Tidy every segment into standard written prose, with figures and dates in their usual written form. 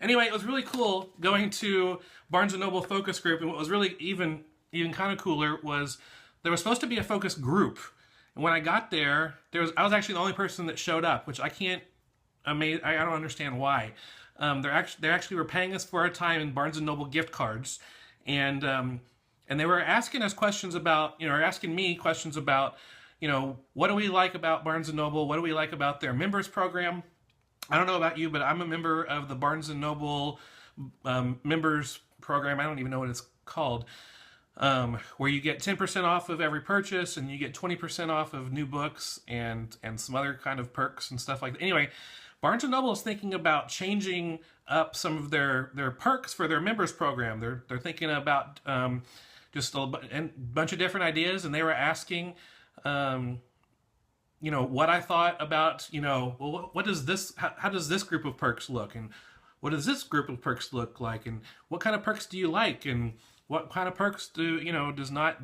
Anyway, it was really cool going to Barnes & Noble focus group, and what was really even kind of cooler was there was supposed to be a focus group. And when I got there, I was actually the only person that showed up, which I don't understand why. They actually were paying us for our time in Barnes & Noble gift cards, and they were asking us questions about, or asking me questions about, what do we like about Barnes & Noble? What do we like about their members program? I don't know about you, but I'm a member of the Barnes & Noble members program. I don't even know what it's called, where you get 10% off of every purchase, and you get 20% off of new books and some other kind of perks and stuff like that. Anyway, Barnes & Noble is thinking about changing up some of their perks for their members program. They're thinking about just a bunch of different ideas, and they were asking what I thought about, well, what does this, how does this group of perks look? And what does this group of perks look like? And what kind of perks do you like? And what kind of perks does not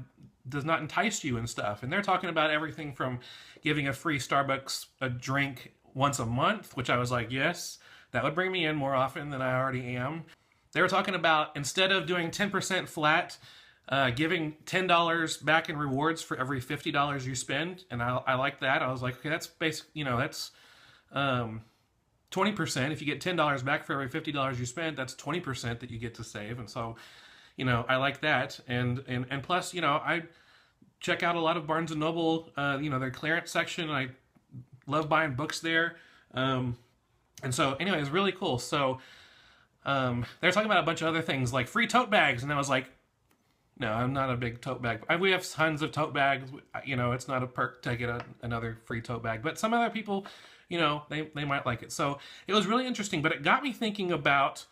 entice you and stuff? And they're talking about everything from giving a free Starbucks a drink once a month, which I was like, yes, that would bring me in more often than I already am. They were talking about, instead of doing 10% flat, giving $10 back in rewards for every $50 you spend, and I like that. I was like, okay, that's basic. That's 20%. If you get $10 back for every $50 you spend, that's 20% that you get to save. And so, I like that. And plus, I check out a lot of Barnes & Noble, their clearance section. I love buying books there. And so, anyway, it's really cool. So, they're talking about a bunch of other things like free tote bags, and I was like, no, I'm not a big tote bag. We have tons of tote bags. It's not a perk to get another free tote bag. But some other people, they might like it. So it was really interesting. But it got me thinking about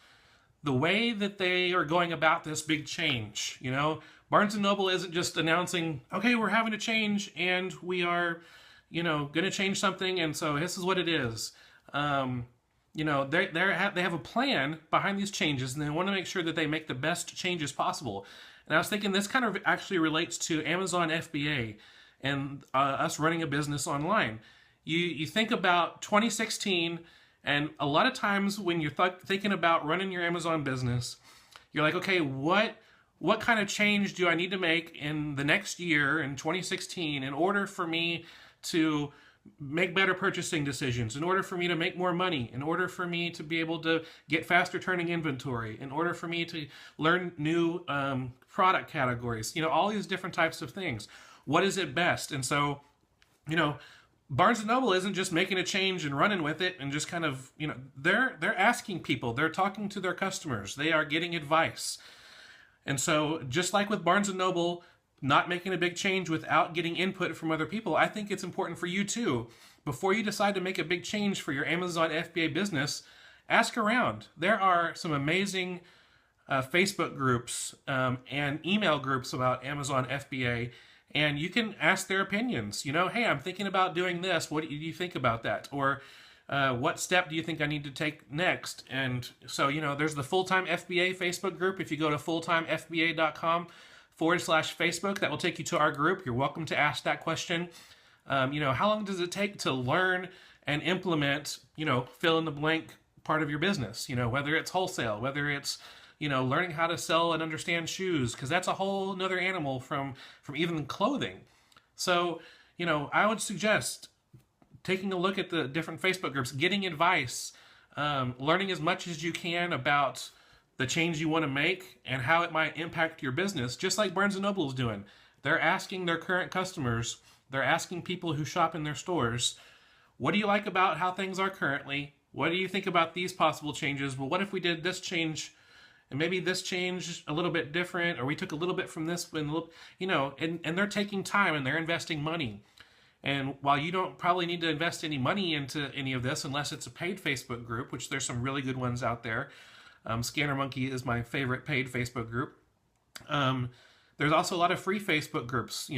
the way that they are going about this big change. Barnes & Noble isn't just announcing, okay, we're having a change and we are, going to change something. And so this is what it is. They have a plan behind these changes, and they want to make sure that they make the best changes possible. And I was thinking this kind of actually relates to Amazon FBA and us running a business online. You think about 2016, and a lot of times when you're thinking about running your Amazon business, you're like, okay, what kind of change do I need to make in the next year, in 2016, in order for me to make better purchasing decisions, in order for me to make more money, in order for me to be able to get faster turning inventory, in order for me to learn new product categories, all these different types of things. What is it best? And so, Barnes & Noble isn't just making a change and running with it and just kind of, they're asking people, they're talking to their customers, they are getting advice. And so just like with Barnes & Noble, not making a big change without getting input from other people, I think it's important for you too. Before you decide to make a big change for your Amazon FBA business, ask around. There are some amazing Facebook groups and email groups about Amazon FBA, and you can ask their opinions. Hey, I'm thinking about doing this. What do you think about that? Or what step do you think I need to take next? And so, there's the Full-Time FBA Facebook group. If you go to fulltimefba.com/Facebook, that will take you to our group. You're welcome to ask that question. How long does it take to learn and implement, fill in the blank part of your business? Whether it's wholesale, whether it's, learning how to sell and understand shoes, because that's a whole nother animal from even clothing. So, I would suggest taking a look at the different Facebook groups, getting advice, learning as much as you can about the change you want to make and how it might impact your business, just like Barnes & Noble is doing. They're asking their current customers, they're asking people who shop in their stores, what do you like about how things are currently? What do you think about these possible changes? Well, what if we did this change and maybe this change a little bit different, or we took a little bit from this, and they're taking time and they're investing money. And while you don't probably need to invest any money into any of this unless it's a paid Facebook group, which there's some really good ones out there. Scanner Monkey is my favorite paid Facebook group. There's also a lot of free Facebook groups.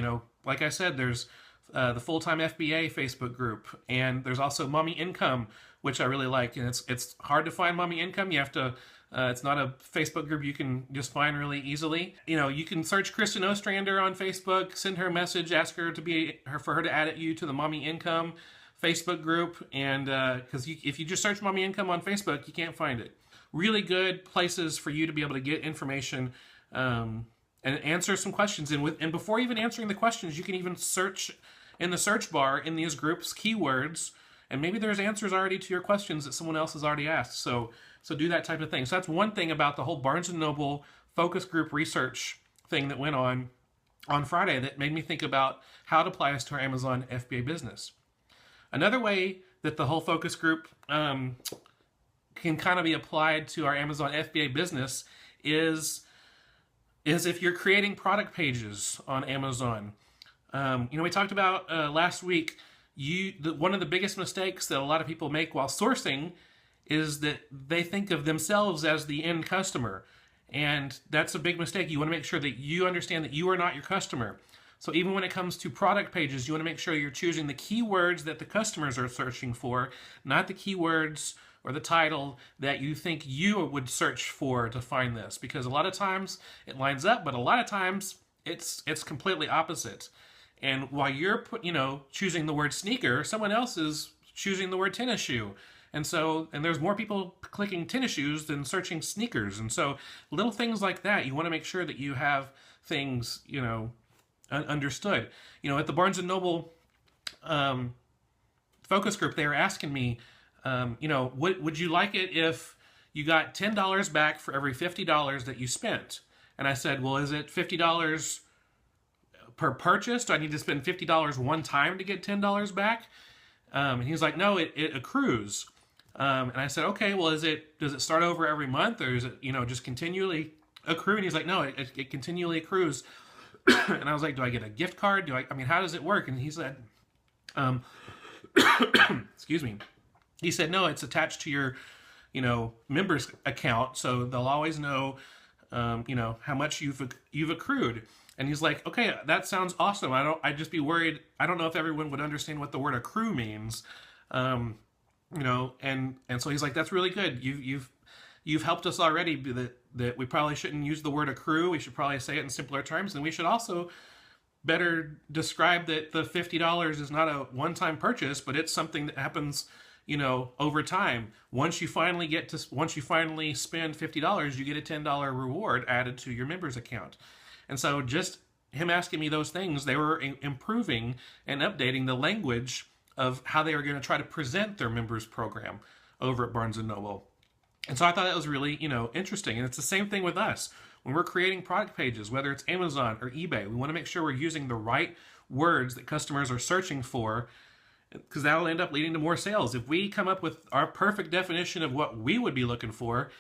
Like I said, there's the Full-Time FBA Facebook group, and there's also Mommy Income, which I really like. And it's hard to find Mommy Income. You have to. It's not a Facebook group you can just find really easily. You can search Kristen Ostrander on Facebook, send her a message, ask her for her to add you to the Mommy Income Facebook group, and because if you just search Mommy Income on Facebook, you can't find it. really good places for you to be able to get information and answer some questions. And before even answering the questions, you can even search in the search bar in these groups keywords, and maybe there's answers already to your questions that someone else has already asked. So do that type of thing. So that's one thing about the whole Barnes & Noble focus group research thing that went on Friday that made me think about how it applies to our Amazon FBA business. Another way that the whole focus group can kind of be applied to our Amazon FBA business is if you're creating product pages on Amazon. We talked about last week, one of the biggest mistakes that a lot of people make while sourcing is that they think of themselves as the end customer. And that's a big mistake. You want to make sure that you understand that you are not your customer. So even when it comes to product pages, you want to make sure you're choosing the keywords that the customers are searching for, not the keywords or the title that you think you would search for to find this. Because a lot of times it lines up, but a lot of times it's completely opposite. And while you're choosing the word sneaker, someone else is choosing the word tennis shoe. And there's more people clicking tennis shoes than searching sneakers. And so little things like that, you want to make sure that you have things, understood. At the Barnes & Noble focus group, they were asking me, would you like it if you got $10 back for every $50 that you spent? And I said, well, is it $50 per purchase? Do I need to spend $50 one time to get $10 back? And he's like, no, it accrues. And I said, okay, well, does it start over every month, or is it, just continually accrue? And he's like, no, it continually accrues. And I was like, do I get a gift card? How does it work? And he said, excuse me. He said, no, it's attached to your, members account. So they'll always know, how much you've accrued. And he's like, okay, that sounds awesome. I'd just be worried. I don't know if everyone would understand what the word accrue means. And so he's like, that's really good. You've helped us already that we probably shouldn't use the word accrue. We should probably say it in simpler terms. And we should also better describe that the $50 is not a one-time purchase, but it's something that happens, over time. Once you finally spend $50, you get a $10 reward added to your members account. And so just him asking me those things, they were improving and updating the language of how they were going to try to present their members program over at Barnes & Noble. And so I thought that was really, interesting. And it's the same thing with us. When we're creating product pages, whether it's Amazon or eBay, we want to make sure we're using the right words that customers are searching for, because that'll end up leading to more sales. If we come up with our perfect definition of what we would be looking for,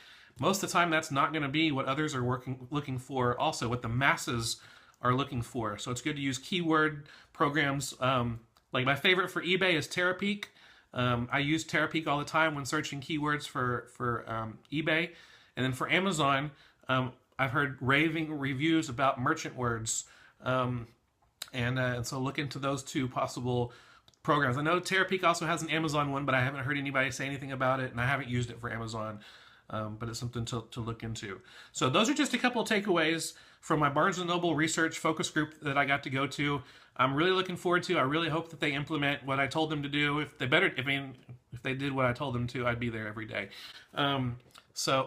most of the time that's not going to be what others are looking for, also what the masses are looking for. So it's good to use keyword programs. Like my favorite for eBay is Terapeak. I use Terapeak all the time when searching keywords for eBay. And then for Amazon, I've heard raving reviews about merchant words. And so look into those two possible programs. I know Terapeak also has an Amazon one, but I haven't heard anybody say anything about it, and I haven't used it for Amazon. But it's something to look into. So those are just a couple of takeaways from my Barnes & Noble research focus group that I got to go to. I'm really looking forward to. I really hope that they implement what I told them to do. If they did what I told them to, I'd be there every day. Well,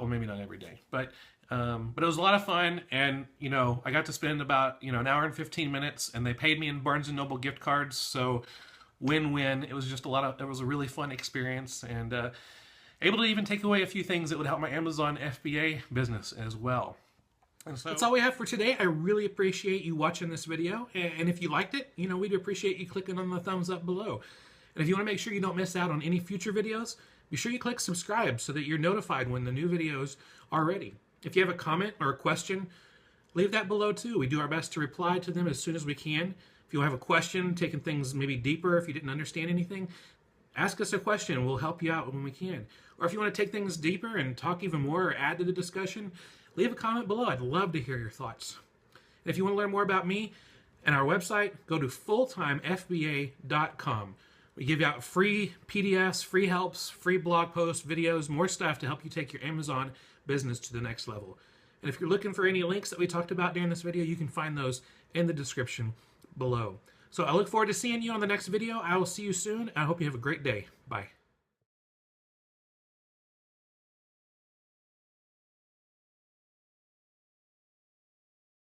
maybe not every day, but it was a lot of fun. And, I got to spend about, an hour and 15 minutes, and they paid me in Barnes & Noble gift cards. So win-win. It was just it was a really fun experience, and able to even take away a few things that would help my Amazon FBA business as well. And so that's all we have for today. I really appreciate you watching this video. And if you liked it, we'd appreciate you clicking on the thumbs up below. And if you want to make sure you don't miss out on any future videos, be sure you click subscribe so that you're notified when the new videos are ready. If you have a comment or a question, leave that below too. We do our best to reply to them as soon as we can. If you have a question, taking things maybe deeper, if you didn't understand anything, ask us a question and we'll help you out when we can. Or if you want to take things deeper and talk even more or add to the discussion, leave a comment below. I'd love to hear your thoughts. And if you want to learn more about me and our website, go to fulltimefba.com. We give out free PDFs, free helps, free blog posts, videos, more stuff to help you take your Amazon business to the next level. And if you're looking for any links that we talked about during this video, you can find those in the description below. So I look forward to seeing you on the next video. I will see you soon. I hope you have a great day. Bye.